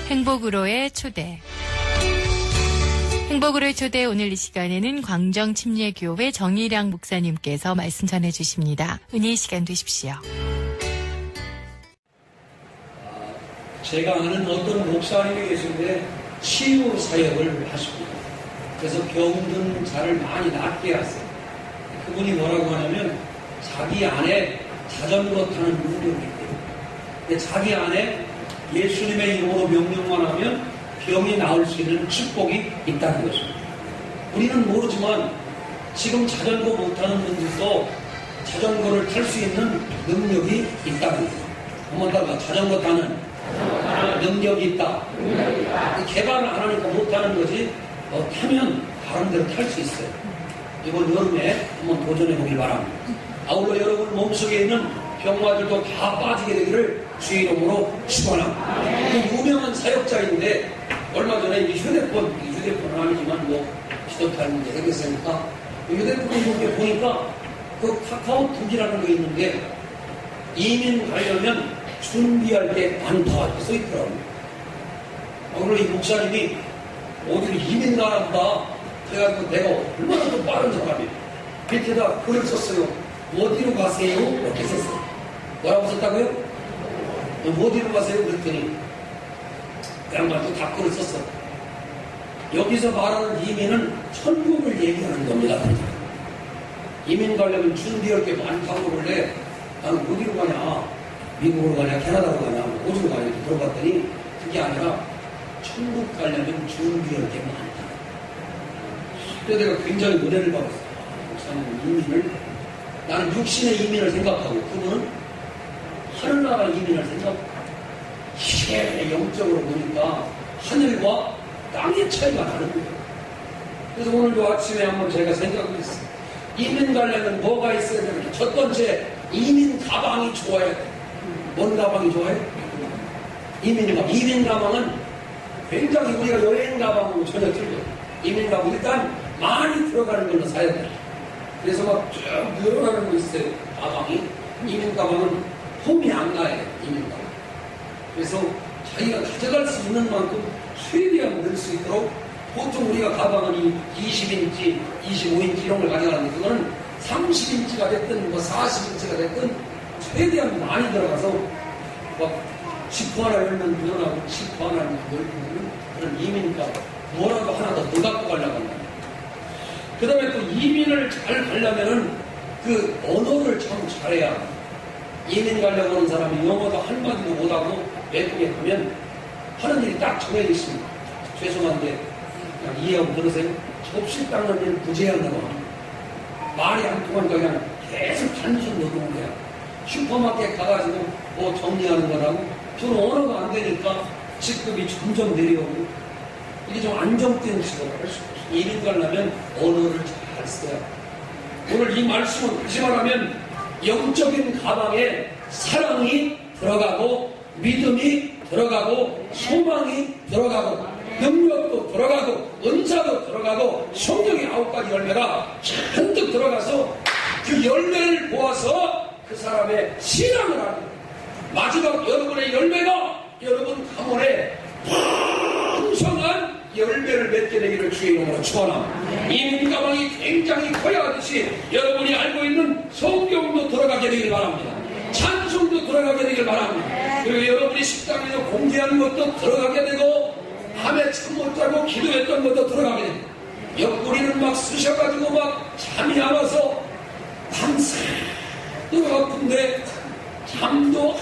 행복으로의 초대. 행복으로의 초대 오늘 이 시간에는 광정침례교회 정일양 목사님께서 말씀 전해주십니다. 은혜의 시간 되십시오. 제가 아는 어떤 목사님이 계신데 치유 사역을 하십니다. 그래서 병든 자를 많이 낫게 하세요. 그분이 뭐라고 하냐면 자기 안에 자전거 타는 능력이 있대요. 근데 자기 안에 예수님의 이름으로 명령만 하면 병이 나을 수 있는 축복이 있다는 것입니다. 우리는 모르지만 지금 자전거 못타는 분들도 자전거를 탈 수 있는 능력이 있다는 거예요. 한번 따라 자전거 타는 능력이 있다. 개발을 안 하니까 못하는 거지 타면 다른 데로 탈 수 있어요. 이번 여름에 한번 도전해 보길 바랍니다. 아울러 여러분 몸속에 있는 병마들도 다 빠지게 되기를 주의 이름으로 축원합니다. 유명한 사역자인데 얼마 전에 휴대폰은 아니지만 지도타는 게 되겠으니까 휴대폰을 이렇게 보니까 그 카카오톡이라는 게 있는데 이민 가려면 준비할 게 많다 이렇게 써있더라고요. 오늘 이 목사님이 어디를 이민 가나 보다. 그래가지고 내가 얼마나 더 빠른 사람이에요. 밑에다 글을 썼어요. 어디로 가세요? 이렇게 썼어요. 뭐라고 썼다고요? 어디로 가세요? 그랬더니 그 양반도 다 글을 썼어. 여기서 말하는 이민은 천국을 얘기하는 겁니다. 이민 가려면 준비할 게 많다고 그러길래 나는 어디로 가냐? 미국으로 가냐? 캐나다로 가냐? 어디로 가냐? 이렇게 들어봤더니 그게 아니라 천국 가려면 준비할 게 많다. 그래서 내가 굉장히 은혜를 받았어요. 목사님 이민을 나는 육신의 이민을 생각하고 그분은 하늘나라 이민을 생각하고 이게 영적으로 보니까 하늘과 땅의 차이가 나는 거예요. 그래서 오늘도 아침에 한번 제가 생각을 했어요. 이민 가려면 뭐가 있어야 되는지 첫 번째 이민 가방이 좋아야 돼. 뭔 가방이 좋아요? 이민 가방은 굉장히 우리가 여행 가방하고 전혀 틀려요. 이민 가방 일단 많이 들어가는 걸로 사야 돼요. 그래서 막 쭉 늘어나는 거 있어요. 가방이. 이민 가방은 홈이 안 나요. 이민 가방. 그래서 자기가 가져갈 수 있는 만큼 최대한 넣을 수 있도록 보통 우리가 가방은 20인치, 25인치 이런 걸 가져가는데 그거는 30인치가 됐든 40인치가 됐든 최대한 많이 들어가서 막 지퍼 하나 열면 늘어나고 지퍼 하나 열면 그런 이민가 뭐라도 하나 더 갖고 가려고 한다. 그 다음에 또 이민을 잘 가려면은 그 언어를 참 잘해야 합니다. 이민 가려고 하는 사람이 영어도 한마디도 못하고 외국에 가면 하는 일이 딱 정해져 있습니다. 죄송한데 그냥 이해하고 들으세요. 접시 닦는 일 부재한다고 합니다. 말이 안 통하니까 그냥 계속 단순 노동을 해요. 슈퍼마켓 가가지고 뭐 정리하는 거라고 저는 언어가 안 되니까 직급이 점점 내려오고 이게 좀 안정된 직업을 할 수 없어요. 이민 가려면 언어를 잘 써야 해요. 오늘 이 말씀은 다시 말하면 영적인 가방에 사랑이 들어가고 믿음이 들어가고 소망이 들어가고 능력도 들어가고 은사도 들어가고 성령의 9가지 열매가 잔뜩 들어가서 그 열매를 보아서 그 사람의 신앙을 하는 마지막 여러분의 열매가 여러분 가문에 풍성한 열매를 맺게 되기를 주의 이름으로 축원합니다. 이민 가방이 굉장히 커야 하듯이 여러분이 알고 있는 성경도 들어가게 되길 바랍니다. 찬송도 들어가게 되길 바랍니다. 그리고 여러분이 식당에서 공개하는 것도 들어가게 되고 밤에 잠 못 자고 기도했던 것도 들어가게 됩니다. 옆구리는 막 쑤셔가지고 막 잠이 안 와서 밤새 들어갔는데 잠도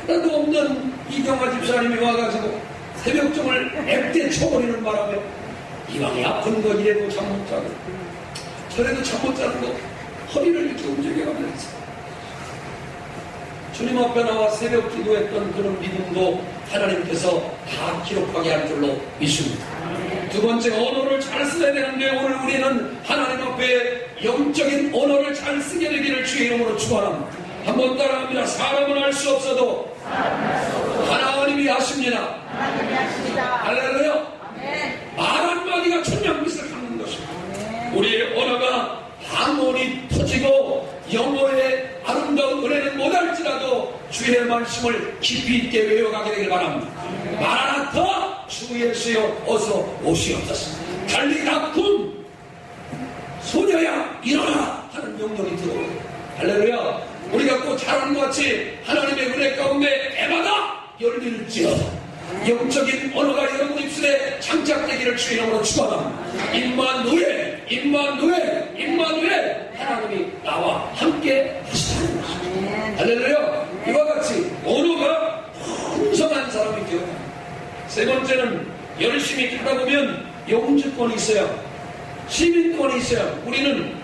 하나도 없는 이경아 집사님이 와가지고 새벽종을 앱대 쳐버리는 바람에 이왕이 아픈 거 이래도 잠 못 자고 저래도 잠 못 자는 거 허리를 이렇게 움직여가면서 주님 앞에 나와 새벽 기도했던 그런 믿음도 하나님께서 다 기록하게 할 줄로 믿습니다. 두 번째 언어를 잘 써야 되는데 오늘 우리는 하나님 앞에 영적인 언어를 잘 쓰게 되기를 주의 이름으로 축원합니다. 한번 따라합니다. 사람은 알 수 없어도 하나님이 하십니다. 할렐루야. 말 한마디가 천냥빛을 갚는 것입니다. 우리의 언어가 한문이 터지고 영어의 아름다운 은혜는 못할지라도 주의 주의 말씀을 깊이 있게 외워가게 되길 바랍니다. 마라나타 주 예수여 어서 오시옵소서. 달리다군 소녀야 일어나 하는 명령이 들어오고, 할렐루야. 우리가 또 잘하는 것 같이 하나님의 은혜 가운데 애마다 열릴지어다. 영적인 언어가 여러분 입술에 장착되기를 주의 이름으로 축원합니다. 임마누엘, 임마누엘, 임마누엘, 하나님이 나와 함께 하시다는 것입니다. 할렐루야. 이와 같이 언어가 풍성한 사람이 되어야 합니다. 세 번째는 열심히 하다 보면 영주권이 있어요. 시민권이 있어요. 우리는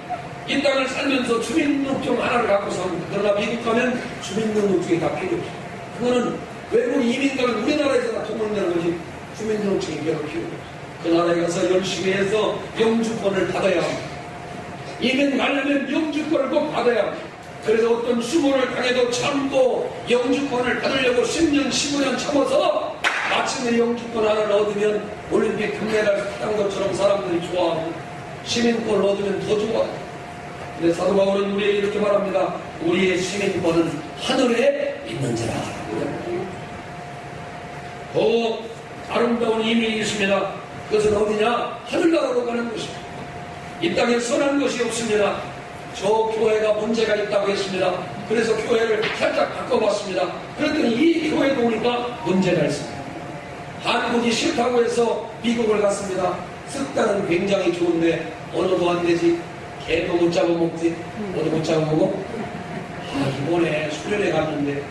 이 땅을 살면서 주민등록증 하나를 갖고 삽니다. 그러나 미국 가면 주민등록증이 다 필요 없어요. 그거는 외국 이민 가면 우리나라에서 다 통용되는 거지 주민등록증이 별로 필요 없어요. 그 나라에 가서 열심히 해서 영주권을 받아야 합니다. 이민 가려면 영주권을 꼭 받아야 합니다. 그래서 어떤 수모를 당해도 참고 영주권을 받으려고 10년, 15년 참아서 마침내 영주권 하나를 얻으면 올림픽 금메달 딴 것처럼 사람들이 좋아하고 시민권을 얻으면 더 좋아해요. 근데 사도 바울은 우리에게 이렇게 말합니다. 우리의 시민권은 하늘에 있는지라. 더 아름다운 이민이 있습니다. 그것은 어디냐? 하늘나라로 가는 것입니다. 이 땅에 선한 것이 없습니다. 저 교회가 문제가 있다고 했습니다. 그래서 교회를 살짝 바꿔봤습니다. 그랬더니 이 교회도 오니까 문제가 있습니다. 한국이 싫다고 해서 미국을 갔습니다. 쓱다는 굉장히 좋은데 언어도 안 되지. 개도 못 잡아먹지. 너도 못 잡아먹어? 이번에 수련회 갔는데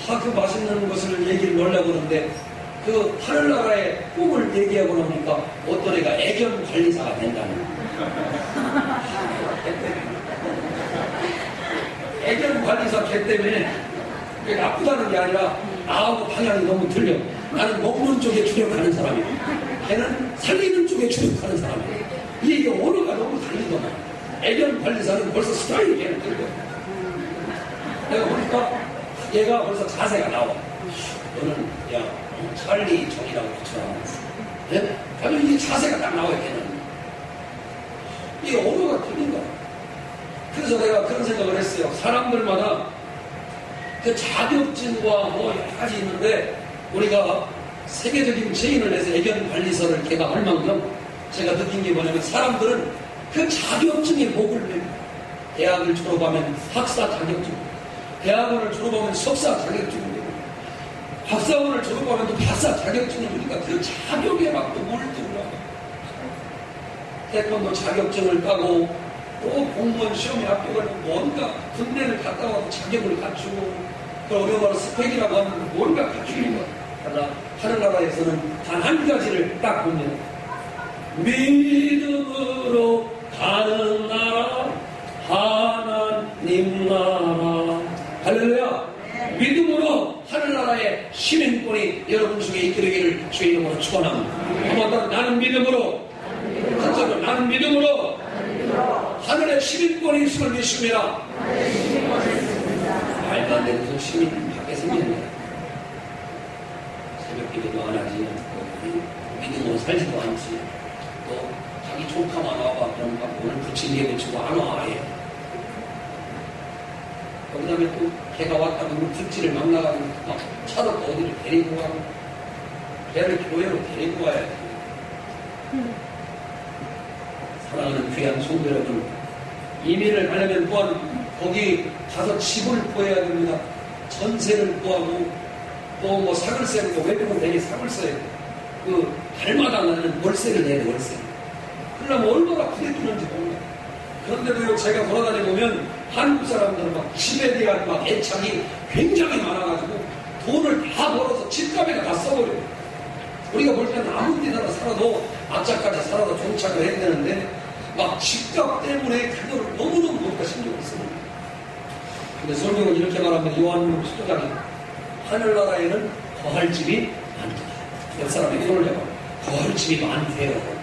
그 맛있는 것을 얘기를 넣으려고 그러는데 그 하늘나라의 꿈을 얘기하고 나오니까 어떤 애가 애견 관리사가 된다는 애견 관리사 개 때문에 그게 나쁘다는 게 아니라 나하고 방향이 너무 틀려. 나는 먹는 쪽에 주력하는 사람이고 걔는 살리는 쪽에 주력하는 사람이고 이게 언어가 너무 달리더만. 애견 관리사는 벌써 스타일이 걔는 틀려. 내가 보니까 얘가 벌써 자세가 나와. 너는 야 찰리 정이라고 붙여라. 네? 아주 이게 자세가 딱 나와요. 걔는 이게 언어가 틀린 거야. 그래서 내가 그런 생각을 했어요. 사람들마다 그 자격증과 뭐 여러 가지 있는데 우리가 세계적인 체인을 내서 애견 관리사를 개강할 만큼 제가 느낀 게 뭐냐면 사람들은 그 자격증에 목을 맵니다. 대학을 졸업하면 학사 자격증, 대학원을 졸업하면 석사 자격증, 박사원을 졸업하면 또 박사 자격증을 주니까 그 자격에 막 또 몰두를 하고 태권도 자격증을 따고 또 공무원 시험에 합격하고 뭔가 군대를 갔다 와서 자격을 갖추고 그 어려워서 스펙이라고 하면 뭔가 갖추는 것. 그러나 하늘나라에서는 단 한 가지를 딱 보면 믿음으로 가는 나라 하나님 나라. 할렐루야. 믿음으로 하늘나라의 시민권이 여러분 중에 있게 되기를 주의 이름으로 축원합니다. 한번 더 나는 믿음으로 한자로 나는 믿음으로 하늘의 시민권이 있음을 믿습니다. 말도 안 되는 시민 밖에 생깁니다. 새벽 기도도 안 하지, 믿음으로 살지도 않지, 또 자기 조카만 와봐 그러면 오늘 부친 게 붙이고 안 와. 아예. 그 다음에 또 걔가 왔다 그러면 듣지를 막 나가면 막 차로 어디를 데리고 가고 걔를 교회로 데리고 와야 돼. 사랑하는 귀한 성도 여러분, 이민을 가려면 또한 거기 가서 집을 구해야 됩니다. 전세를 구하고 또 뭐 사글세를, 외국은 되게 사글세, 그 달마다 나는 월세를 내야 돼. 월세. 그러려면 얼마나 부대끼는지 몰라. 그런데도 제가 돌아다니보면 한국 사람들은 막 집에 대한 막 애착이 굉장히 많아가지고 돈을 다 벌어서 집값에다 다 써버려요. 우리가 볼 때는 아무 데나 살아도 악자까지 살아도 종착을 해야 되는데 막 집값 때문에 그거를 너무너무 우리가 신경을 씁니다. 근데 성경은 이렇게 말합니다. 요한복음 10장에 하늘나라에는 거할 집이 많다. 옆 사람에게 손을 잡아. 거할 집이 많대요.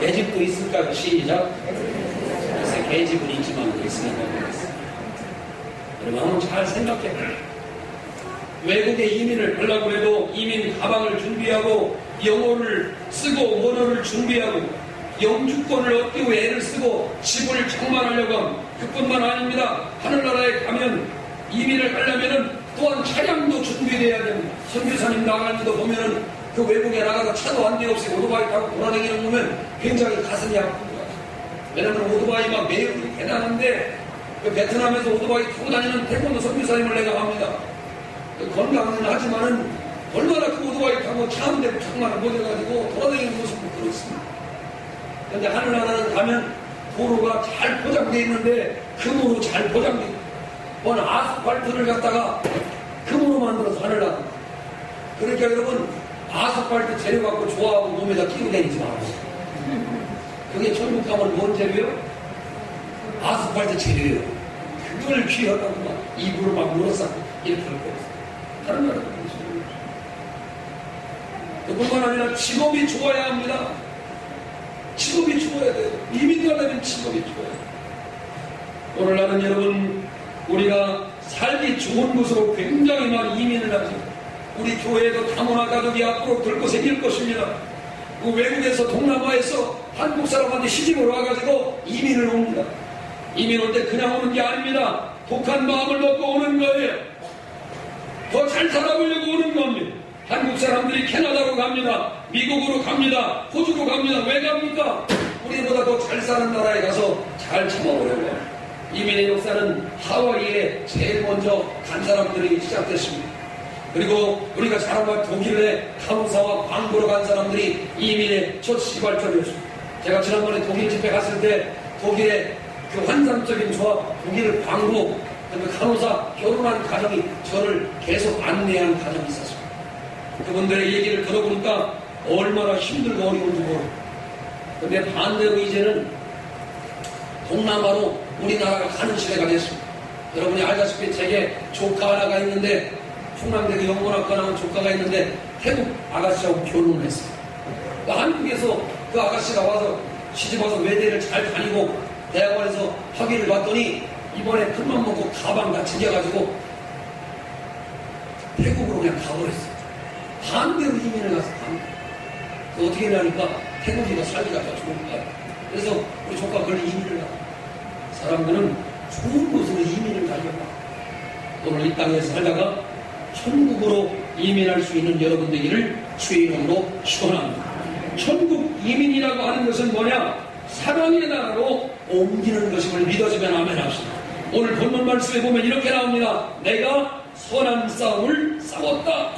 내 집도 있을까요? 시작. 글쎄 개집은 있지만 있으니까 모르겠어요. 여러분 한번 잘 생각해. 외국에 이민을 가려고 해도 이민 가방을 준비하고 영어를 쓰고 원어를 준비하고 영주권을 얻기 위해 애를 쓰고 집을 장만하려고 하면 그뿐만 아닙니다. 하늘나라에 가면 이민을 가려면은 또한 차량도 준비돼야 됩니다. 선교사님 나가는 거 보면은 그 외국에 나가서 차도 한 대 없이 오토바이 타고 돌아다니는 거 보면 굉장히 가슴이 아픕니다. 왜냐면 오토바이 막 매력이 대단한데 그 베트남에서 오토바이 타고 다니는 태권도 선교사님을 내가 합니다. 건강은 하지만은 얼마나 그 오토바이 타고 차 한 대 장만을 못해가지고 돌아다니는 모습도 그렇습니다. 그런데 하늘나라는 가면 도로가 잘 포장되어 있는데 금으로 잘 포장되어 있고 어느 아스팔트를 갖다가 금으로 만들어서 하늘나라. 그러니까 여러분 아스팔트 재료 갖고 좋아하고 몸에다 끼고 다니지 말고. 그게 천국 가면 뭔 재료요? 아스팔트 재료예요. 그걸 귀하다고 막 입으로 막 물어싸고 이렇게 할 거예요. 다른 나라도 그뿐만 아니라 직업이 좋아야 합니다. 직업이 좋아야 돼요. 이민 가려면 직업이 좋아야 돼요. 오늘 나는 여러분 우리가 살기 좋은 곳으로 굉장히 많이 이민을 하죠. 우리 교회에도 다문화 가족이 앞으로 들고 생길 것입니다. 그 외국에서 동남아에서 한국 사람한테 시집을 와가지고 이민을 옵니다. 이민 올 때 그냥 오는 게 아닙니다. 독한 마음을 먹고 오는 거예요. 더 잘 살아보려고 오는 겁니다. 한국 사람들이 캐나다로 갑니다. 미국으로 갑니다. 호주로 갑니다. 왜 갑니까? 우리보다 더 잘 사는 나라에 가서 잘 참아보려고. 이민의 역사는 하와이에 제일 먼저 간 사람들이 시작됐습니다. 그리고 우리가 잘 알고 독일에 간호사와 광고로 간 사람들이 이민의 첫 시발점이었습니다. 제가 지난번에 독일 집회 갔을 때 독일의 그 환상적인 조합, 독일 광고, 그 간호사 결혼한 가정이 저를 계속 안내한 가정이 있었습니다. 그분들의 얘기를 들어보니까 얼마나 힘들고 어려운지 모르고. 근데 반대로 이제는 동남아로 우리나라가 가는 시대가 됐습니다. 여러분이 알다시피 제게 조카 하나가 있는데 충남대교 영문학과 나온 조카가 있는데 태국 아가씨하고 결혼을 했어요. 한국에서 그 아가씨가 와서 시집와서 외대를 잘 다니고 대학원에서 학위를 받더니 이번에 큰맘 먹고 가방 다 챙겨가지고 태국으로 그냥 가버렸어요. 반대로 이민을 가서 반대로. 어떻게 하냐니까 태국이가 살기가 더 좋은 거야. 그래서 우리 조카 그걸 이민을 가. 사람들은 좋은 곳으로 이민을 가려고. 오늘 이 땅에서 살다가 천국으로 이민할 수 있는 여러분 되기를 주의 이름으로 축원합니다. 천국 이민이라고 하는 것은 뭐냐? 사랑의 나라로 옮기는 것임을 믿어지면 아멘 합시다. 오늘 본문 말씀에 보면 이렇게 나옵니다. 내가 선한 싸움을 싸웠다.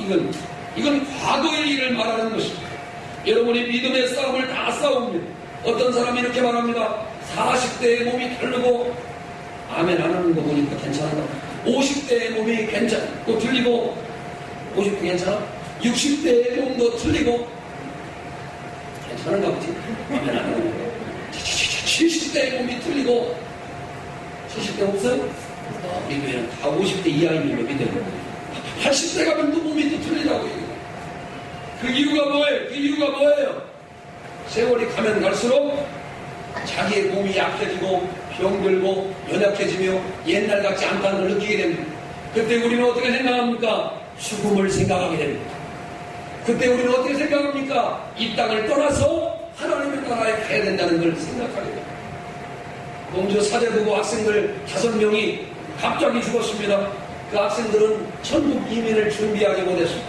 이건 과거의 일을 말하는 것입니다. 여러분이 믿음의 싸움을 다 싸웁니다. 어떤 사람이 이렇게 말합니다. 40대의 몸이 다르고 아멘 안 하는 거 보니까 괜찮은가? 50대의 몸이 괜찮고 틀리고 50대 괜찮아? 60대의 몸도 틀리고 괜찮은가 보지? 아멘 안 하는 거. 70대의 몸이 틀리고 70대 없어요? 우리 교회는 다 50대 이하이면 믿어요. 80대 가면 또 몸이 또 틀리다고 얘기해요. 그 이유가 뭐예요? 그 이유가 뭐예요? 세월이 가면 갈수록 자기의 몸이 약해지고 병들고 연약해지며 옛날 같지 않다는 걸 느끼게 됩니다. 그때 우리는 어떻게 생각합니까? 죽음을 생각하게 됩니다. 그때 우리는 어떻게 생각합니까? 이 땅을 떠나서 하나님의 나라에 가야 된다는 걸 생각하게 됩니다. 공주 사제부고 학생들 5명이 갑자기 죽었습니다. 그 학생들은 천국 이민을 준비하지 못했습니다.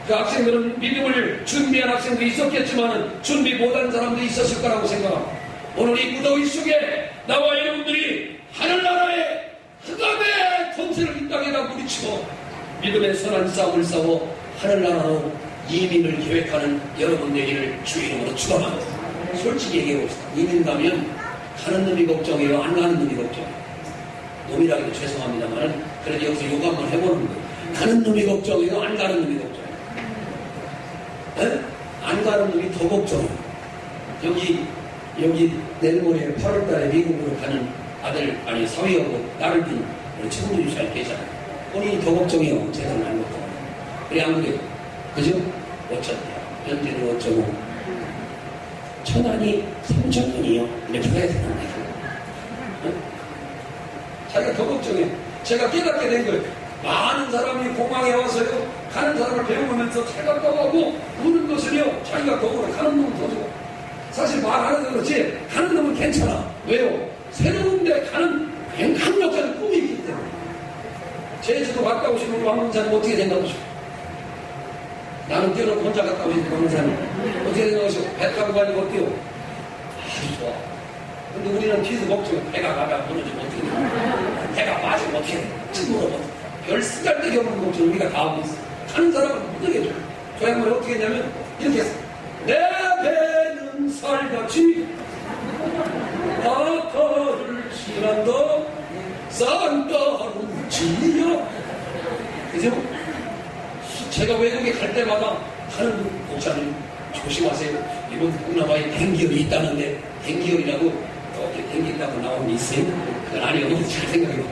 그 학생들은 믿음을 준비한 학생도 있었겠지만 준비 못한 사람도 있었을 거라고 생각합니다. 오늘 이 무더위 속에 나와 여러분들이 하늘나라의 흑암의 권세를 이 땅에다 부딪히고 믿음의 선한 싸움을 싸워 하늘나라로 이민을 계획하는 여러분 되기를 주의 이름으로 축원합니다. 솔직히 얘기해봅시다. 이민 가면 가는 놈이 걱정이에요? 안 가는 놈이 걱정이에요? 놈이라기도 죄송합니다만 그래도 여기서 욕 한번 해보는 거예요. 가는 놈이 걱정이에요? 안 가는 놈이 걱정이에요? 에? 안 가는 놈이 더 걱정이에요. 여기 내일 모레 8월달에 미국으로 가는 아들 아니 사위하고 딸을 둔 우리 친구들이 잘 계잖아요. 본인이 더 걱정해요. 제가는 안 걱정해요. 그래 안 그래요? 그죠? 어쩌대요? 현재는 어쩌고 천안이 3,000원이요. 이렇게 해야 되는데 자기가 더 걱정해. 제가 깨닫게 된 거예요. 많은 사람이 공항에 와서요 가는 사람을 배우면서 차가 떠가고 우는 것은요 자기가 더 오래 가는 놈은 더 좋아. 사실 말하는 건 그렇지 가는 놈은 괜찮아. 왜요? 새로운 데 가는 강력한 꿈이 있기 때문에. 제주도 갔다 오신 우리 왕문사님 어떻게 생각하시오? 나는 뛰어놓고 혼자 갔다 오신 왕문사님 어떻게 생각하시오? 배 타고 가니까 어때요? 아주 좋아. 근데 우리는 뒤에서 걱정해. 배가 가다가 무너지면 어떻게 돼? 배가 빠지면 어떻게 돼? 친구로 별 쓰잘데기 없는 걱정 우리가 다 하고 있어. 가는 사람은 못 되게 줘. 저 양반이 어떻게 했냐면 이렇게 했어. 내 배는 살같이 바다를 지난다 쌍따로 지려. 그죠? 제가 외국에 갈 때마다 하는 목사님 조심하세요. 이번 동남아에 댕기열이 있다는데 댕기열이라고 이렇게 댕긴다고 나오는 게 있어요? 그건 아니에요. 너무 잘 생각해요.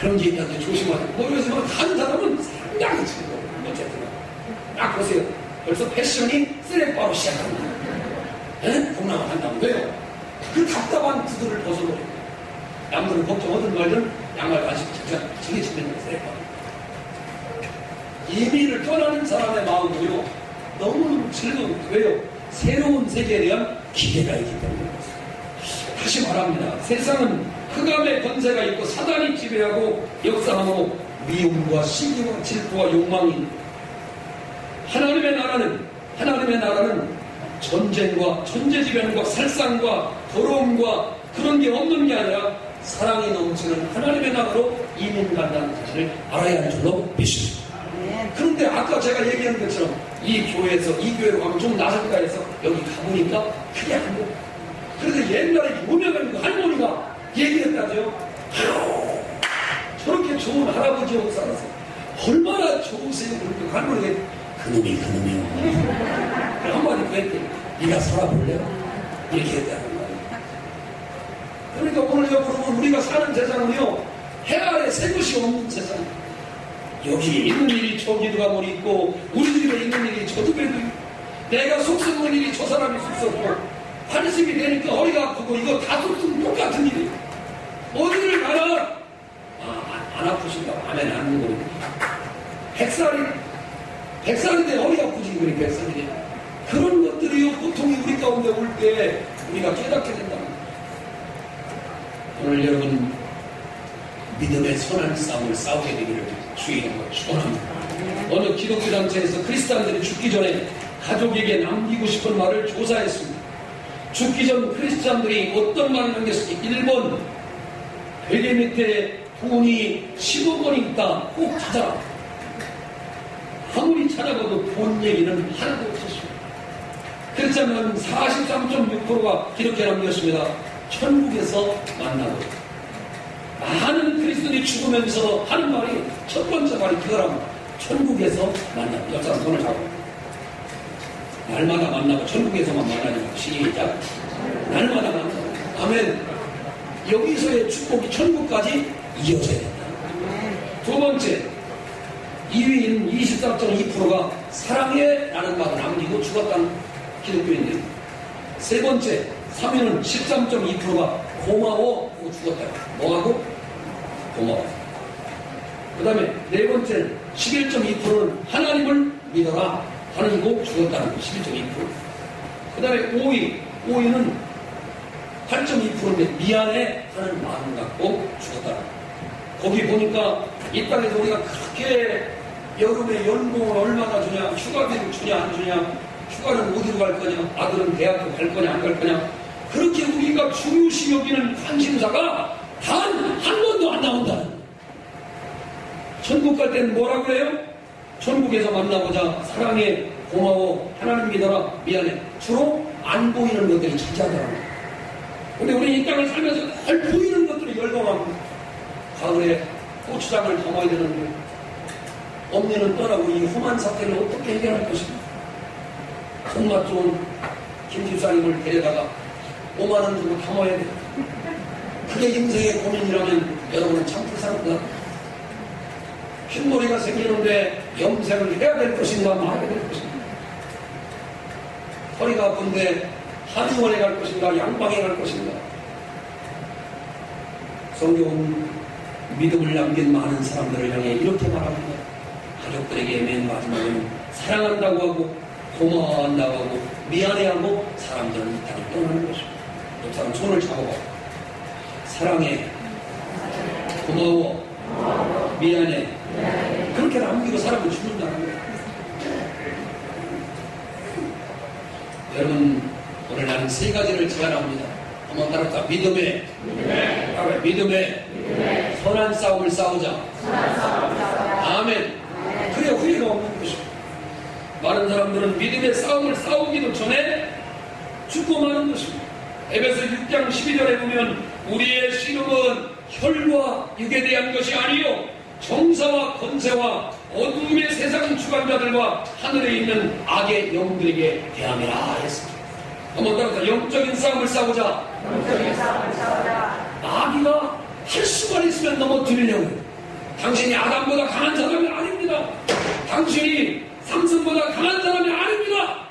그런 게 있다는데 조심하세요. 뭐 이러면서 가는 사람은 상당히 즐거워. 어쨌든 딱 보세요. 벌써 패션이 쓰레빠로 시작합니다. 동남아 간다면 왜요? 그 답답한 구두를 벗어버리고 남들은 걱정하든 말든 양말 가지고 저게 집에는 쓰레빠. 이민을 떠나는 사람의 마음도요 너무너무 즐거운. 왜요? 새로운 세계에 대한 기대가 있기 때문에. 다시 말합니다. 세상은 흑암의 권세가 있고 사단이 지배하고 역사하고 미움과 시기와 질투와 욕망이. 하나님의 나라는 전쟁과 천재지변과 살상과 더러움과 그런 게 없는 게 아니라 사랑이 넘치는 하나님의 나라로 이민 간다는 사실을 알아야 하는 줄로 믿습니다. 그런데 아까 제가 얘기한 것처럼 이 교회로 가면 좀 나설까 해서 여기 가보니까 그게 안 돼. 그래서 옛날에 유명한 할머니가 얘기했다죠. 저렇게 좋은 할아버지하고 살아서 얼마나 좋으세요. 그렇게 할머니가 그놈이요. 한마디 그랬더니 네가 살아볼래요? 이렇게 했다는 말이에요. 그러니까 오늘 여러분 우리가 사는 세상은요 해 아래 새 것이 없는 세상이에요. 여기 있는 일이 저기도 가만히 있고 우리 집에 있는 일이 저 집에도 있고 내가 속 썩는 일이 저 사람이 속 썩고 한심이 되니까 허리가 아프고 이거 다 속 썩는 똑같은 일이에요. 어디를 가나 안 아프신가? 아멘 안 믿어요. 100살인데 허리 아프지 그래 100살이래. 그런 것들이요 고통이 우리 가운데 올 때 우리가 깨닫게 된다. 오늘 여러분 믿음의 선한 싸움을 싸우게 되기를 주의하고 축원합니다. 어느 기독교 단체에서 크리스찬들이 죽기 전에 가족에게 남기고 싶은 말을 조사했습니다. 죽기 전 크리스찬들이 어떤 말을 남겼을지. 1번 베개 밑에 돈이 10억 원이 있다. 꼭 찾아라. 아무리 찾아봐도 돈 얘기는 하나도 없었습니다. 그렇다면 43.6%가 기록해 남겼습니다. 천국에서 만나고. 많은 그리스도인이 죽으면서 하는 말이 첫 번째 말이 그거랍니다. 천국에서 만나고. 옆 사람 손을 잡고 날마다 만나고 천국에서만 만나는 시작. 날마다 만나고. 아멘. 여기서의 축복이 천국까지 이어져야 된다. 두 번째 2위인 24.2%가 사랑해 라는 말을 남기고 죽었다는 기독교인들. 세 번째 3위는 13.2%가 고마워 하고 죽었다. 뭐하고? 고마워. 그 다음에 네 번째 11.2%는 하나님을 믿어라 하고 죽었다는 거. 11.2%. 그 다음에 5위는 8.2%인데 미안해 하는 마음 갖고 죽었다는 거. 거기 보니까 이 땅에서 우리가 그렇게 여름에 연봉을 얼마나 주냐, 휴가비를 주냐 안 주냐, 휴가는 어디로 갈 거냐, 아들은 대학교 갈 거냐 안 갈 거냐, 그렇게 우리가 중요시 여기는 관심사가 단 한 번도 안 나온다. 천국 갈 때는 뭐라고 해요? 천국에서 만나보자, 사랑해, 고마워, 하나님 믿어라, 미안해. 주로 안 보이는 것들이 차지하더라고요. 근데 우리 이 땅을 살면서 잘 보이는 것들이 열광하고, 가을에 고추장을 담아야 되는데 엄니는 떠나고 이 험한 사태를 어떻게 해결할 것인가. 손맛 좋은 김집사님을 데려다가 5만 원 주고 담아야 돼. 그게 인생의 고민이라면 여러분은 참 불쌍하구나. 흰머리가 생기는데 염색을 해야 될 것인가 말아야 될 것인가. 허리가 아픈데 한의원에 갈 것인가 양방에 갈 것인가. 성경은 믿음을 남긴 많은 사람들을 향해 이렇게 말합니다. 가족들에게 맨 마지막에는 사랑한다고 하고 고마워한다고 하고 미안해하고 사람들은 이 땅을 떠나는 것입니다. 옆 사람 손을 잡아봐. 사랑해, 고마워, 미안해. 그렇게 남기고 사람을 죽는다는 거예요. 여러분, 오늘 나는 세 가지를 제안합니다. 한번 따라할까? 믿음의 선한 싸움을 싸우자. 아멘. 그래야 후회가 없는 것입니다. 많은 사람들은 믿음의 싸움을 싸우기도 전에 죽고 마는 것입니다. 에베소 6장 12절에 보면 우리의 씨름은 혈과 육에 대한 것이 아니요 정사와 권세와 어둠의 세상 주관자들과 하늘에 있는 악의 영들에게 대함이라 했습니다. 한번 따라서 영적인 싸움을 싸우자. 마귀가 할 수만 있으면 넘어뜨리려고. 당신이 아담보다 강한 사람이 아닙니다. 당신이 삼손보다 강한 사람이 아닙니다.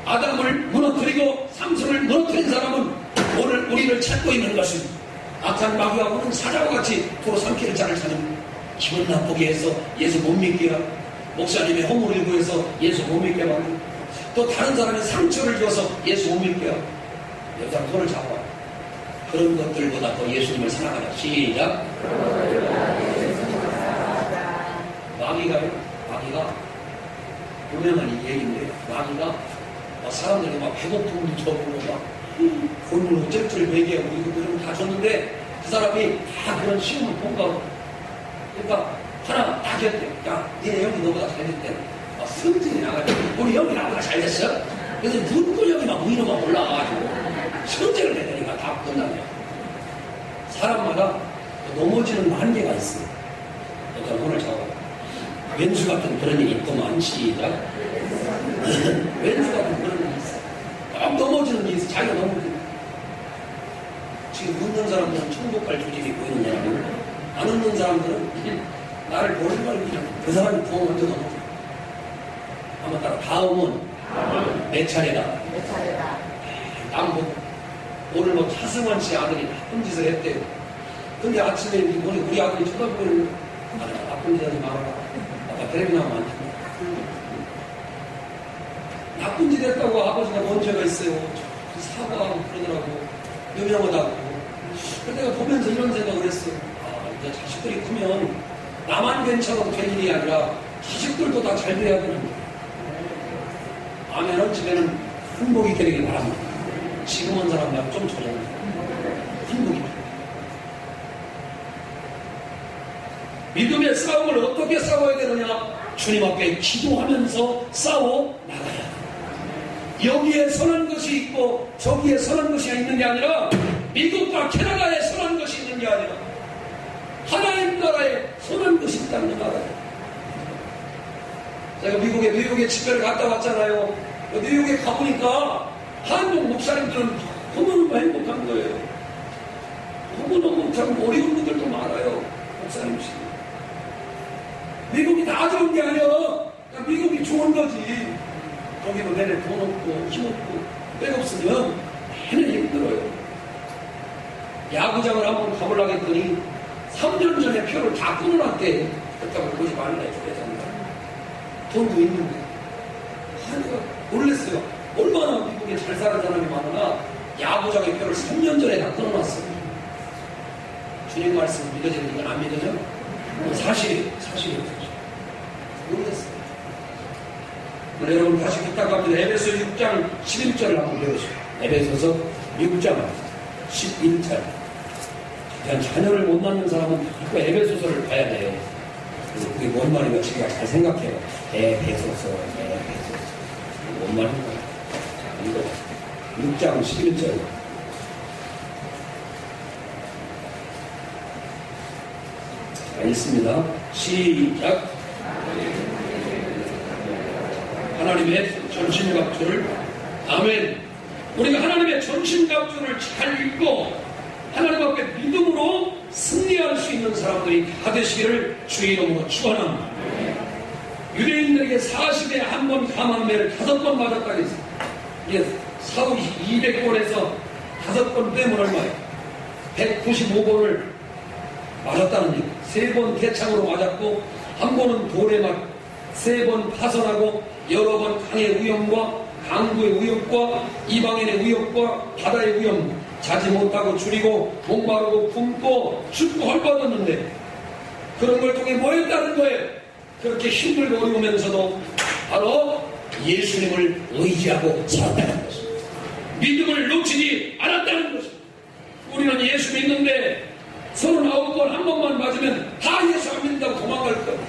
아담을 무너뜨리고 삼손을 무너뜨린 사람은 오늘 우리를 찾고 있는 것입니다. 악한 마귀가 오는 사자와 같이 도로 삼키는 자를 찾는 기분 나쁘게 해서 예수 못 믿게 하고 목사님의 허물을 구해서 예수 못 믿게 하고 또 다른 사람의 상처를 줘서 예수 못 믿게 하고 여자 손을 잡아 그런 것들보다 더 예수님을 사랑하자. 시작. 마귀가 유명한 이 얘기인데 마귀가 사람들이 막 배고픔도 줘보고 막 돈을 어쩔줄 매기하고 이것들은 다 줬는데 그 사람이 다 그런 시험을 통과하고 그러니까 하나 딱 했대. 야, 니네 형이 너보다 잘 됐대. 성질이 나가지고 우리 형이 나보다 잘 됐어? 그래서 눈도 형이 막 위로만 올라가가지고 성질을 내니까 다 끝나냐. 사람마다 넘어지는 한계가 있어요. 일단 오늘 잡아. 왼수 같은 그런 일이 있더만 시작. 왼수 같은 그런 일이 있어. 막 넘어지는 일이 있어. 자기가 넘어지는. 지금 웃는 사람들은 천국 갈 조직이 보이는 사람이고 안 웃는 사람들은 나를 보는 걸 그냥 그 사람이 부엉 먼저 넘어져. 한번 따라. 다음은 내 차례다. 남 보고 오늘 뭐 차승원 씨 아들이 나쁜 짓을 했대요. 근데 아침에 우리 아들이 쳐다보는 나쁜 짓 하지 말아라. 아까 텔레비 나오면 안 된다. 나쁜 짓 했다고 아버지가 뭔 죄가 있어요. 사과하고 그러더라고. 유명하다고. 그래서 내가 보면서 이런 생각을 했어요. 이제 자식들이 크면 나만 괜찮아도 될 일이 아니라 자식들도 다 잘 돼야 되는 거예요. 아멘은 집에는 행복이 되길 바랍니다. 지금 온 사람들 좀 저렴해요. 행복이 돼요. 믿음의 싸움을 어떻게 싸워야 되느냐? 주님 앞에 기도하면서 싸워 나가야 돼요. 여기에 선한 것이 있고 저기에 선한 것이 있는 게 아니라 미국과 캐나다에 선한 것이 있는 게 아니라 하나님 나라에 선한 것이 있다는 나라예요. 제가 미국에 뉴욕에 집회를 갔다 왔잖아요. 뉴욕에 가보니까 한국 목사님들은 너무너무 행복한 거예요. 너무너무 참 어려운 분들도 많아요. 목사님씩. 미국이 다 좋은 게 아니야. 미국이 좋은 거지. 거기도 내내 돈 없고 힘없고 백 없으면 내내 힘들어요. 야구장을 한번 가보려고 했더니 3년 전에 표를 다 끊어놨대. 그렇다고 보지 말라 해주겠습니다. 돈도 있는데. 내가 놀랬어요. 얼마나 미국에 잘 사는 사람이 많으나 야구장의 표를 3년 전에 다 끊어놨어요. 주님 말씀 믿어지는 이건 안 믿어져? 사실이에요. 놀랬어요. 오늘 여러분 다시 부탁합니다. 에베소 6장 11절을 한번 배우시죠. 에베소서 6장 11절. 그냥 자녀를 못 낳는 사람은 그 에베소서를 봐야 돼요. 그게 뭔 말인가 지금 잘 생각해요. 에베소서. 뭔 말인가. 자, 이거 6장 11절. 자, 읽습니다. 시작. 하나님의 전신갑주를 아멘. 우리가 하나님의 전신갑주를 잘 읽고 하나님 앞에 믿음으로 승리할 수 있는 사람들이 다 되시기를 주의 이름으로 축원합니다. 유대인들에게 40에 한 번 감한매를 5번 맞았다 그랬어요. 이게 사후 200번에서 5번 빼면 얼마예요? 195번을 맞았다는 얘기. 3번 대창으로 맞았고 한 번은 돌에 맞고 3번 파선하고 여러 번 강의 위험과 강구의 위협과 이방인의 위협과 바다의 위험 자지 못하고 줄이고 목마르고 굶고 춥고 헐벗었는데 그런 걸 통해 뭐 했다는 거예요? 그렇게 힘들고 어려우면서도 바로 예수님을 의지하고 살았다는 것입니다. 믿음을 놓치지 않았다는 것입니다. 우리는 예수 믿는데 39번 한 번만 맞으면 다 예수 안 믿는다고 도망갈 거예요.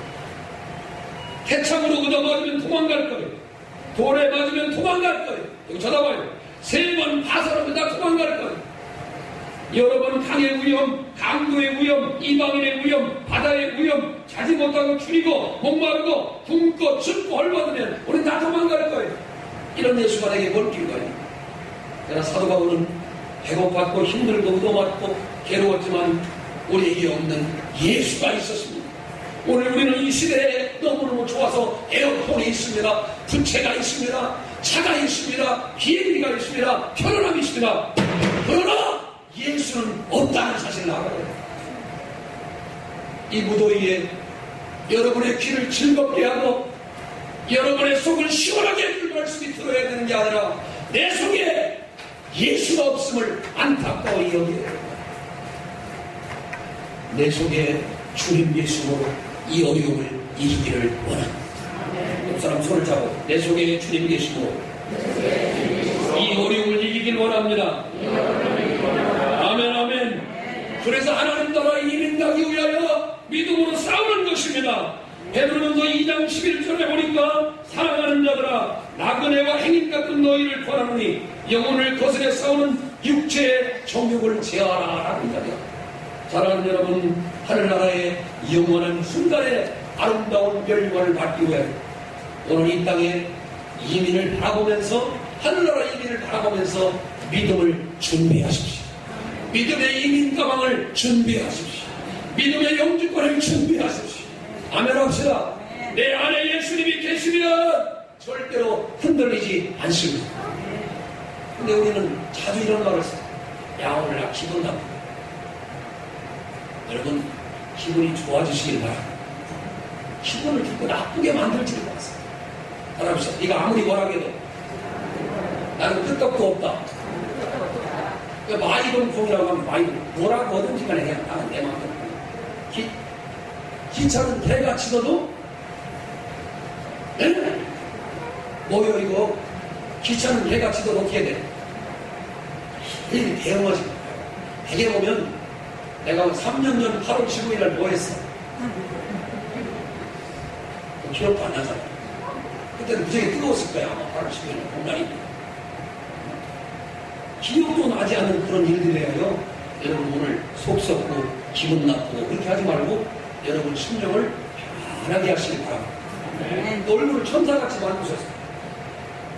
태창으로 얻어맞으면 도망갈 거예요. 돌에 맞으면 도망갈 거예요. 여기 쳐다봐요. 3번 파설하면 다 도망갈 거예요. 여러 번 강의 위험, 강도의 위험, 이방인의 위험, 바다의 위험, 자지 못하고 줄이고 목마르고 굶고 춥고 헐벗으면 우린 다 도망갈 거예요. 이런 예수가 내게 뭘 필요해요? 그러나 사도 바울은 배고팠고 힘들고 얻어맞고 괴로웠지만 우리에게 없는 예수가 있었습니다. 오늘 우리는 이 시대에 너무너무 좋아서 에어컨이 있습니다. 부채가 있습니다. 차가 있습니다. 비행기가 있습니다. 편안함이 있습니다. 그러나 예수는 없다는 사실을 알아요. 이 무더위에 여러분의 귀를 즐겁게 하고 여러분의 속을 시원하게 해줄 말씀이 들어야 되는 게 아니라 내 속에 예수가 없음을 안타까워히 여겨요. 내 속에 주님 예수로 이 어려움을 이기기를 원합니다. 옆 사람 손을 잡고 내 속에 주님 계시고 이 어려움을 이기길 원합니다. 아멘 아멘. 그래서 하나님 나라 이민 가기 위하여 믿음으로 싸우는 것입니다. 베드로전서 2장 11절에 보니까 사랑하는 자들아 나그네와 행인 같은 너희를 권하노니 영혼을 거스려 싸우는 육체의 정욕을 제하라 라는 자리야. 사랑하는 여러분, 하늘나라의 영원한 순간의 아름다운 멸류관을 받기 위해 오늘 이 땅에 이민을 바라보면서 하늘나라 이민을 바라보면서 믿음을 준비하십시오. 믿음의 이민 가방을 준비하십시오. 믿음의 영주권을 준비하십시오. 아멘 합시다. 내 안에 예수님이 계시면 절대로 흔들리지 않습니다. 근데 우리는 자주 이런 말을 써요. 야 오늘 나 기분 나쁘다. 여러분 기분이 좋아지시길 바랍니다. 기분을 주고 나쁘게 만들지를 마세요. 따라합시다. 네가 아무리 뭐라고 해도 나는 끄떡도 없다. 마이돈 공이라고 하면 마이돈 뭐라고 하든지 간에 그냥 나는 내 마음대로 기차는 개가 치더도 뭐요 이거 기차는 개가 치더도 어떻게 돼? 이렇게 대응하지 마요. 대개 보면 내가 3년 전 8월 15일 날 뭐 했어? 기억도 안 나잖아. 그때는 무지하게 뜨거웠을 거야. 아마 8월 15일 날 공간이. 기억도 나지 않는 그런 일들이에요. 여러분 오늘 속 썩고 기분 나쁘고 그렇게 하지 말고 여러분 심정을 편하게 하시기 바랍니다. 얼굴을 천사같이 만드셨어요.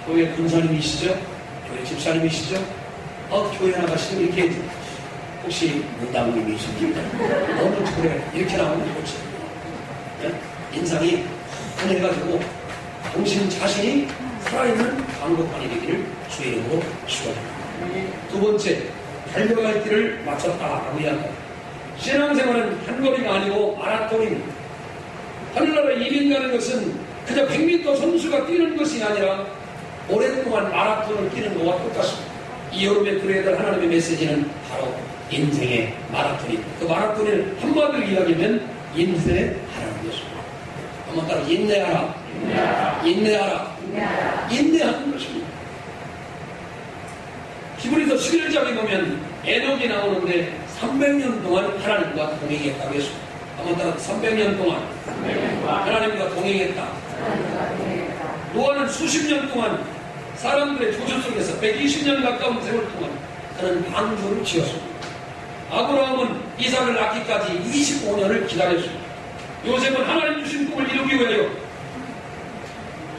교회 군사님이시죠? 교회 집사님이시죠? 교회 나가시면 이렇게 혹시 무당님이십니까? 너무 그래 이렇게 나오면 좋지. 인상이 흔해가지고 당신 자신이 살아있는 강국관이 되기를 주의 이름으로 축원합니다. 두 번째, 달려갈 길을 마쳤다라고 이야기합니다. 신앙생활은 한 거리가 아니고 마라톤입니다. 하늘나라 이민 가는 것은 그저 100m 선수가 뛰는 것이 아니라 오랫동안 마라톤을 뛰는 것과 똑같습니다. 이 여름에 들어야 될 하나님의 메시지는 바로 인생의 마라톤입니다. 그 마라톤을 한마디로 이야기하면 인생의 하라는 것입니다. 한번 따라 인내하라. 인내하라. 인내하는 것입니다. 히브리서 11장에 보면 에녹이 나오는데 300년 동안 하나님과 동행했다고 했습니다. 한번 따라 300년 동안 하나님과 동행했다. 노아는 수십 년 동안 사람들의 조주 속에서 120년 가까운 세월 동안 그는 방주를 지었습니다. 아브라함은 이삭을 낳기까지 25년을 기다렸습니다. 요셉은 하나님 주신 꿈을 이루기 위하여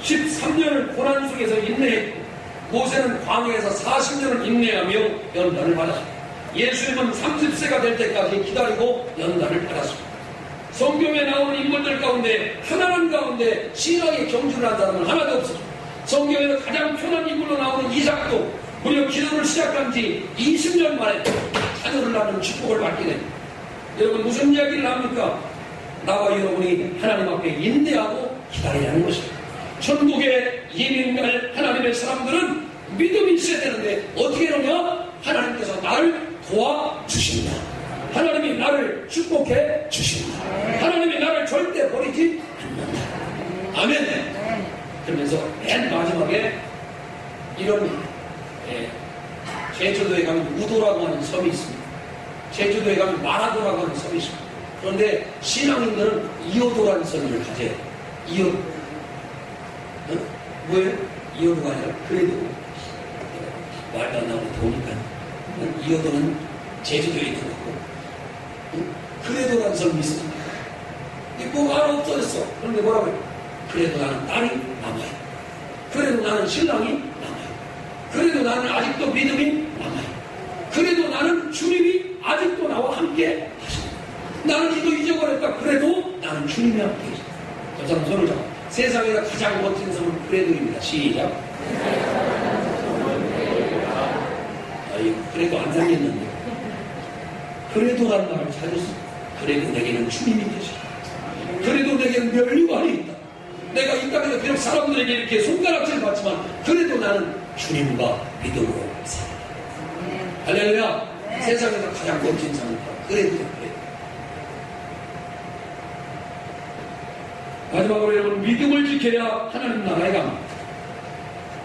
13년을 고난 속에서 인내했고 모세는 광야에서 40년을 인내하며 연단을 받았습니다. 예수님은 30세가 될 때까지 기다리고 연단을 받았습니다. 성경에 나오는 인물들 가운데 하나님 가운데 신앙의 경주를 한 사람은 하나도 없습니다. 성경에서 가장 편한 인물로 나오는 이삭도 무려 기도를 시작한 지 20년 만에 자녀를 낳는 축복을 받게 됩니다. 여러분 무슨 이야기를 합니까? 나와 여러분이 하나님 앞에 인내하고 기다리라는 것입니다. 천국에 이민갈 하나님의 사람들은 믿음이 있어야 되는데 어떻게 그러냐? 하나님께서 나를 도와주신다. 하나님이 나를 축복해 주신다. 하나님이 나를 절대 버리지 않는다. 아멘. 그러면서 맨 마지막에 이런 제주도에 가면 우도라고 하는 섬이 있습니다. 제주도에 가면 마라도라고 하는 섬이 있습니다. 그런데 신앙인들은 이오도라는 섬을 가져요. 이오도. 뭐예요? 이오도가 아니라 그래도 말도 안 나오는 도니까 이오도는 제주도에 있는 거고 그래도라는 섬이 있습니다. 꼭 하나 없어졌어. 그런데 뭐라고 해요? 그래도 나는 딸이 남아요. 그래도 나는 신랑이 남아요. 그래도 나는 아직도 믿음이 남아요. 그래도 나는 주님이 아직도 나와 함께 하십니다. 나는 이거 잊어버렸다. 그래도 나는 주님이 함께 계십니다. 저 사람 손을 잡아. 세상에서 가장 멋진 섬은 그래도입니다. 시작. 그래도 안 생겼는데. 그래도라는 말을 찾았어. 그래도 내게는 주님이 계시다. 그래도 내게는 면류관이 있다. 내가 이 땅에서 비록 사람들에게 이렇게 손가락질 받지만 그래도 나는 주님과 믿음으로 살아요. 할렐루야. 세상에서 가장 멋진 삶은 그래도 그래. 마지막으로 여러분 믿음을 지켜야 하나님 나라에 갑니다.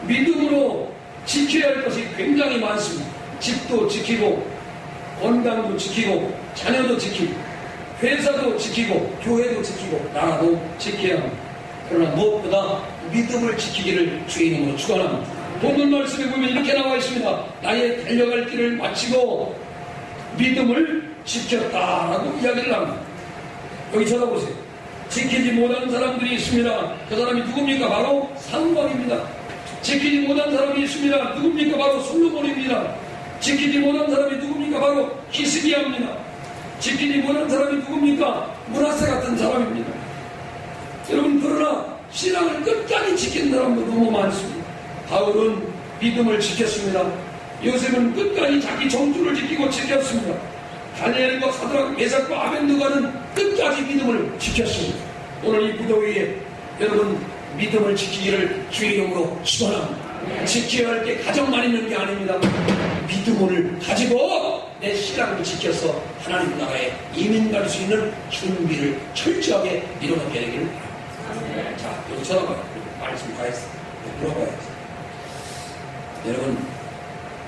믿음으로 지켜야 할 것이 굉장히 많습니다. 집도 지키고 건강도 지키고 자녀도 지키고 회사도 지키고 교회도 지키고 나라도 지켜야 합니다. 그러나 무엇보다 믿음을 지키기를 주의 이름으로 축원합니다. 본문 말씀에 보면 이렇게 나와 있습니다. 나의 달려갈 길을 마치고 믿음을 지켰다라고 이야기를 합니다. 여기 쳐다보세요. 지키지 못하는 사람들이 있습니다. 그 사람이 누굽니까? 바로 삼손입니다. 지키지 못한 사람이 있습니다. 누굽니까? 바로 솔로몬입니다. 지키지 못한 사람이 누굽니까? 바로 히스기야입니다. 지키지 못한 사람이 누굽니까? 므낫세 같은 사람입니다. 여러분, 그러나 신앙을 끝까지 지킨 사람도 너무 많습니다. 바울은 믿음을 지켰습니다. 요셉은 끝까지 자기 정주를 지키고 지켰습니다. 다니엘과 사드락, 메삭과 아벤느고는 끝까지 믿음을 지켰습니다. 오늘 이 무더위에 여러분 믿음을 지키기를 주의 이름으로 축원합니다. 지켜야 할 게 가정만 있는 게 아닙니다. 믿음을 가지고 내 신앙을 지켜서 하나님 나라에 이민 갈 수 있는 준비를 철저하게 이뤄놓게 되기를 바랍니다. 자, 여기 쳐다봐요. 말씀 다 했어. 물어봐야지. 여러분,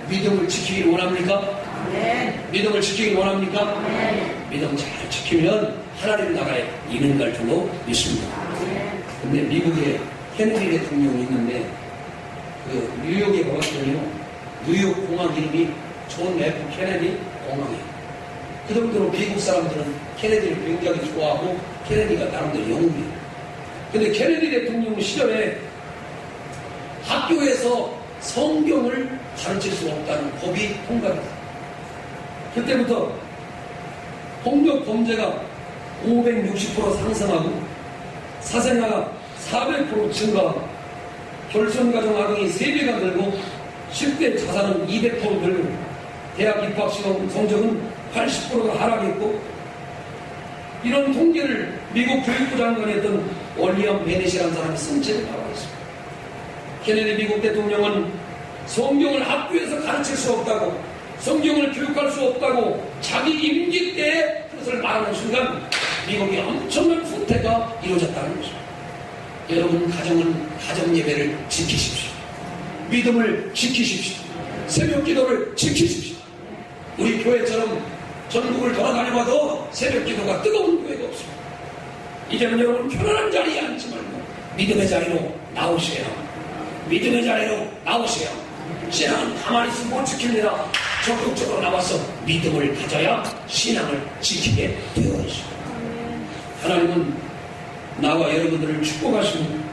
믿음을 지키길 원합니까? 네. 믿음을 지키길 원합니까? 네. 믿음 잘 지키면 하나님 나라에 이민 갈 줄로 믿습니다. 근데 미국에 케네디 대통령이 있는데 그 뉴욕에 가봤더니요, 뉴욕 공항 이름이 존 F 케네디 공항이에요. 그 정도로 미국 사람들은 케네디를 굉장히 좋아하고 케네디가 나름대로 영웅이에요. 근데 케네디 대통령 시절에 학교에서 성경을 가르칠 수 없다는 법이 통과됐어요. 그때부터 폭력 범죄가 560% 상승하고 사생아가 400% 증가하고 결손가정 아동이 3배가 늘고 10대 자살은 200% 늘고 대학 입학 시험 성적은 80%가 하락했고, 이런 통계를 미국 교육부 장관이었던 월리엄 베넷이라는 사람이 쓴 책에 나와 있습니다. 케네디 미국 대통령은 성경을 학교에서 가르칠 수 없다고, 성경을 교육할 수 없다고 자기 임기 때에 그것을 말하는 순간 미국이 엄청난 후퇴가 이루어졌다는 것입니다. 여러분, 가정 예배를 지키십시오. 믿음을 지키십시오. 새벽 기도를 지키십시오. 우리 교회처럼 전국을 돌아다녀봐도 새벽 기도가 뜨거운 교회가 없습니다. 이제는 여러분 편안한 자리에 앉지 말고 믿음의 자리로 나오세요. 믿음의 자리로 나오세요. 신앙은 가만히 있으면 못 지킵니다. 적극적으로 나와서 믿음을 가져야 신앙을 지키게 되어 있습니다. 하나님은 나와 여러분들을 축복하십니다.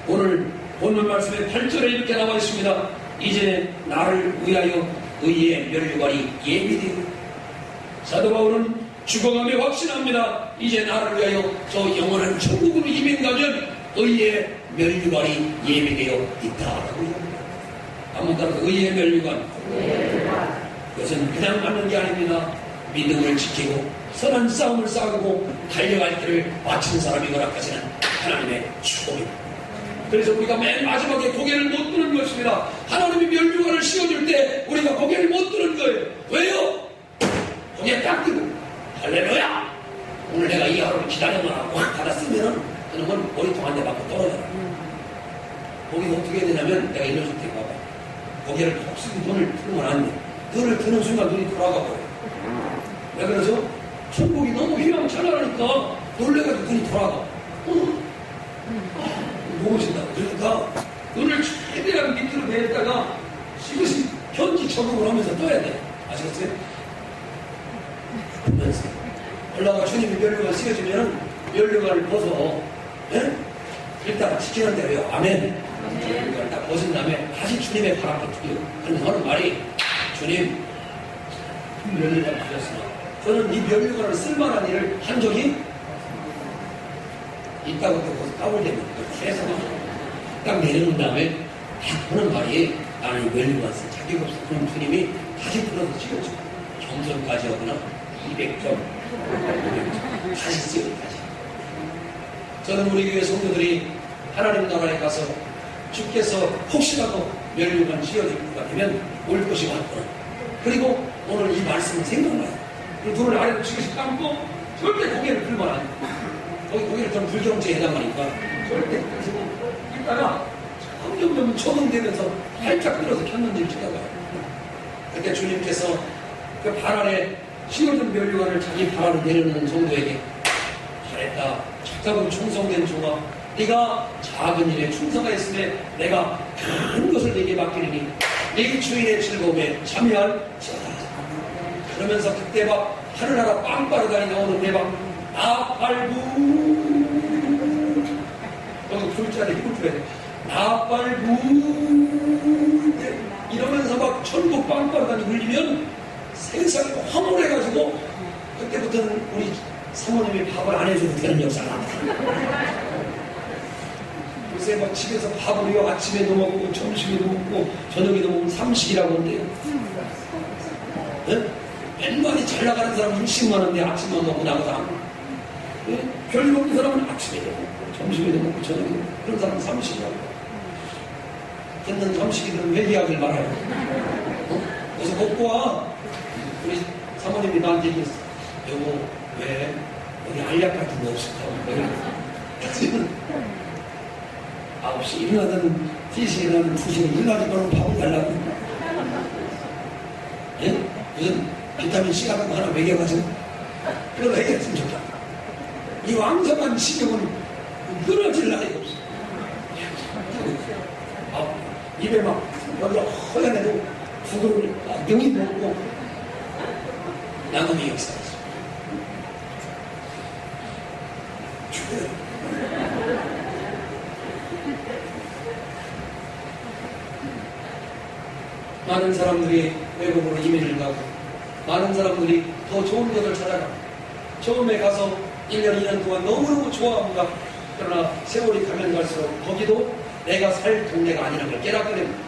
오늘 본문 말씀에 8절에 이렇게 나와 있습니다. 이제 나를 위하여 의의 면류관이 예비되고, 사도 바울은 죽어가며 확신합니다. 이제 나를 위하여 저 영원한 천국으로 이민 가면 의의 면류관이 예비되어 있다라고 합니다. 한번 따라서 의의 면류관. 그것은 그냥 맞는 게 아닙니다. 믿음을 지키고 선한 싸움을 싸우고 달려갈 길을 마친 사람이 허락하시는 하나님의 축복입니다. 그래서 우리가 맨 마지막에 고개를 못 드는 것입니다. 하나님이 면류관을 씌워줄 때 우리가 고개를 못 드는 거예요. 왜요? 고개 딱 들고 할렐루야! 오늘 내가 이 하루를 기다렸구나. 확 받았으면은 그러면 머리통 한 대 맞고 떨어져라. 거기서 어떻게 해야 되냐면 내가 일러줄 테니까 봐봐. 거기를 혹시 눈을 틀면 안 돼. 눈을 뜨는 순간 눈이 돌아가 버려. 왜 그래서? 천국이 너무 휘황찬란하니까 놀래가지고 눈이 돌아가. 무엇인다. 그러니까 눈을 최대한 밑으로 내다가 이것이 현지 적응을 하면서 떠야 돼. 아시겠어요? 보면서 올라가 주님이 면류관 씌워주면은 면류관을 벗어. 예? 일단 지키는 대로요. 아멘. 면류관을 딱 벗은 다음에 다시 주님의 발 앞에 두요. 그럼 하는 말이 주님 면류관 주셨으나 저는 이 면류관을 쓸만한 일을 한 적이 있다고 거기서 까불대면 계속 딱 내려놓은 다음에 딱 하는 말이 나는 이 면류관 쓸 자격이 없어. 그럼 주님이 다시 풀어서 찍어줘. 경선까지 하거나 200점, 500점 다시 찍어요. 다시. 저는 우리 교회 성도들이 하나님 나라에 가서 주께서 혹시라도 면류관 씌워줄 것 같으면 올 것이 왔구나. 그리고 오늘 이 말씀은 생각나요. 그리고 눈을 아래로 지그시 감고 절대 고개를 들면 안 돼. 거기 고개를 좀 불경제에 해당하니까 절대 그러시고 이따가 점점 적응되면서 살짝 들어서 켰는지를 지켜봐요. 그때 주님께서 그 발 아래 씌워준 면류관을 자기 발 아래 내려놓는 성도에게 잘했다. 착하고 충성된 종아, 네가 작은 일에 충성하였으면 내가 큰 것을 네게 맡기리니 네 주인의 즐거움에 참여할지어다. 그러면서 그때 막 하늘나라 빵빠르다니 나오는데 막 나팔부 여기 불자리 힘을 줘야 돼. 나팔부 이러면서 막 천국 빵빠르다니 울리면 세상이 화물해가지고 그때부터는 우리 사모님이 밥을 안 해줘도 되는 역사가 나타나. 요새 막 집에서 밥을요 아침에도 먹고 점심에도 먹고 저녁에도 먹고 삼식이라고 한대요. 네? 맨날이 잘 나가는 사람은 음식만 하는데 아침만 먹고 나가다. 네? 별일 없는 사람은 아침에도 먹고 점심에도 먹고 저녁에도 먹고 그런 사람은 삼식이라고. 듣는 삼식이들은 회개하길 말아요. 그래서 먹고 와. 우리 사모님이 나한테 얘기했어. 여보 왜 여기 알약 같은 거 없을까? 지금 9시 일어나든 3시에 일어나든 2시에 일어나기만 밥을 달라고. 예? 무슨 비타민C 같은 거 하나 먹여가지고 그걸 해결했으면 좋겠다. 이 왕성한 식욕은 끊어질 날이 없어. 입에 막 여기 허연해도 국을 능히 먹고 나눔의 역사가 있어. 죽어요. 많은 사람들이 외국으로 이민을 가고 많은 사람들이 더 좋은 것을 찾아가고 처음에 가서 1년, 2년 동안 너무너무 좋아합니다. 그러나 세월이 가면 갈수록 거기도 내가 살 동네가 아니라는 걸 깨닫게 됩니다.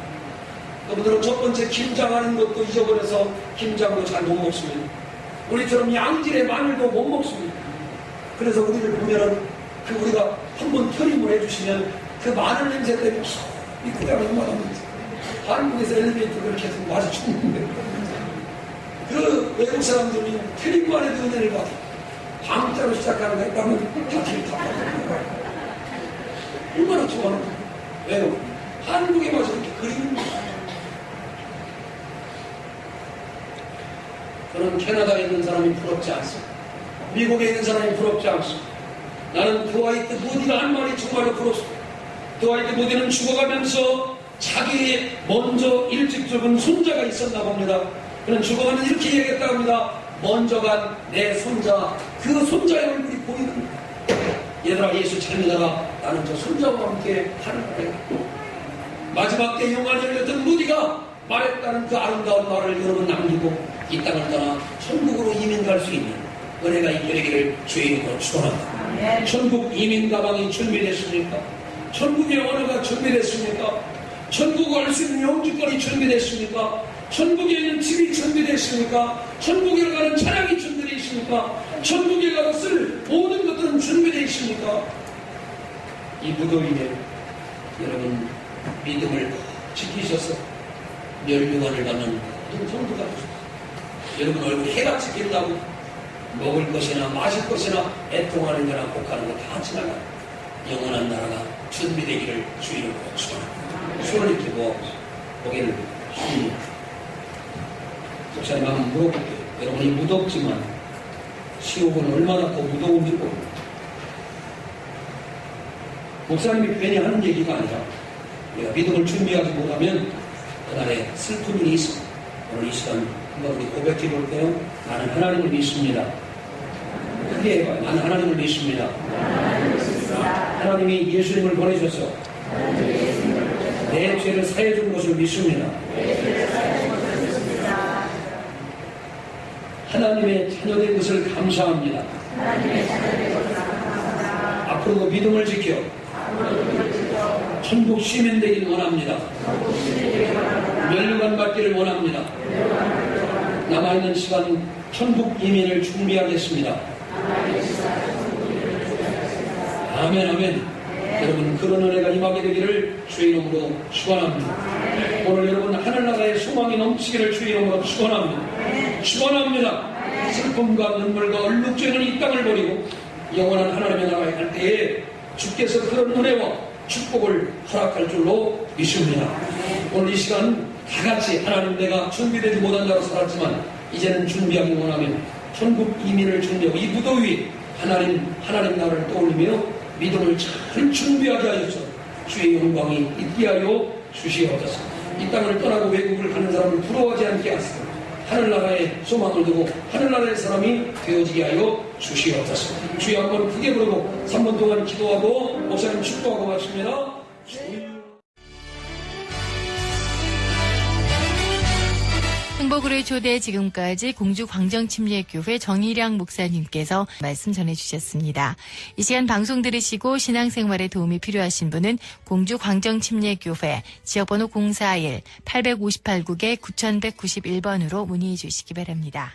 그분들은 첫 번째 김장하는 것도 잊어버려서 김장도 잘 못 먹습니다. 우리처럼 양질의 마늘도 못 먹습니다. 그래서 우리를 보면은 그 우리가 한번 터림을 해주시면 그 마늘 냄새 때문에 이 고향이 얼마나 많은지 한국에서 엘리베이터 그렇게 해서 맛이 죽는데 그 외국 사람들이 트림만 해도 은혜를 받아 방자로 시작하는 거 했다면 다 트림탑 얼마나 좋아하는 거야. 왜요? 한국의 맛이 이렇게 그리운 거야. 저는 캐나다에 있는 사람이 부럽지 않습니다. 미국에 있는 사람이 부럽지 않습니다. 나는 드와이트 모디가 한 말이 정말로 부럽습니다. 드와이트 모디는 죽어가면서 자기 먼저 일찍 죽은 손자가 있었나 봅니다. 그는 죽어가면 이렇게 얘기했다고 합니다. 먼저 간 내 손자, 그 손자의 얼굴이 보이는 거야. 얘들아 예수 잘 믿어라. 나는 저 손자와 함께 하늘나라에 마지막 때 영안이 열렸던 모디가 말했다는 그 아름다운 말을 여러분 남기고 이 땅을 떠나 천국으로 이민 갈 수 있는 은혜가 있기를 주의 이름으로 축원합니다. 천국 이민 가방이 준비됐습니까? 천국의 언어가 준비됐습니까? 천국 갈 수 있는 영주권이 준비됐습니까? 천국에 있는 집이 준비됐습니까? 천국에 가는 차량이 준비되어 있습니까? 천국에 가서 쓸 모든 것들은 준비되어 있습니까? 이 무더위에 여러분 믿음을 지키셔서 멸류관을 받는 모든 성도가 되십시오. 여러분 얼굴이 해같이 빛나고 먹을 것이나 마실 것이나 애통하는 거나 곡하는 거 다 지나가 영원한 나라가 준비되기를 주 이름으로 축원합니다. 손을 이렇게 모아보세요. 고개를 숙입니다. 목사님 한번 물어볼게요. 여러분이 무덥지만 시옥은 얼마나 더 무더운지 모릅니다. 목사님이 괜히 하는 얘기가 아니라 우리가 믿음을 준비하지 못하면 그날에 슬픈 일이 있습니다. 오늘 이 시간 한번 우리 고백해 볼까요? 나는 하나님을 믿습니다. 크게 해봐요. 나는 하나님을 믿습니다. 하나님이 예수님을 보내셔서 내 죄를 사해 준 것을 믿습니다. 하나님의 자녀된 것을 감사합니다. 앞으로도 믿음을 지켜 천국 시민 되길 원합니다. 면류관 받기를 원합니다. 남아있는 시간 천국 이민을 준비하겠습니다. 아멘 아멘. 여러분 그런 은혜가 임하게 되기를 주의 이름으로 축원합니다. 오늘 여러분 하늘나라의 소망이 넘치기를 주의 이름으로 축원합니다. 축원합니다. 슬픔과 눈물과 얼룩죄는 이 땅을 버리고 영원한 하나님의 나라에 갈 때에 주께서 그런 은혜와 축복을 허락할 줄로 믿습니다. 오늘 이 시간 다같이 하나님 내가 준비되지 못한 자로 살았지만 이제는 준비하기 원하면 천국 이민을 준비하고 이 무더위 하나님 나라를 떠올리며 믿음을 잘 준비하게 하여서 주의 영광이 있게 하여 주시옵소서. 이 땅을 떠나고 외국을 가는 사람을 부러워하지 않게 하시고 하늘나라에 소망을 두고 하늘나라의 사람이 되어지게 하여 주시옵소서. 주여 한번 크게 부르고 3분 동안 기도하고 목사님 축도하고 마칩니다. 행복으로의 초대 지금까지 공주 광정침례교회 정일양 목사님께서 말씀 전해주셨습니다. 이 시간 방송 들으시고 신앙생활에 도움이 필요하신 분은 공주 광정침례교회 지역번호 041-858국에 9191번으로 문의해 주시기 바랍니다.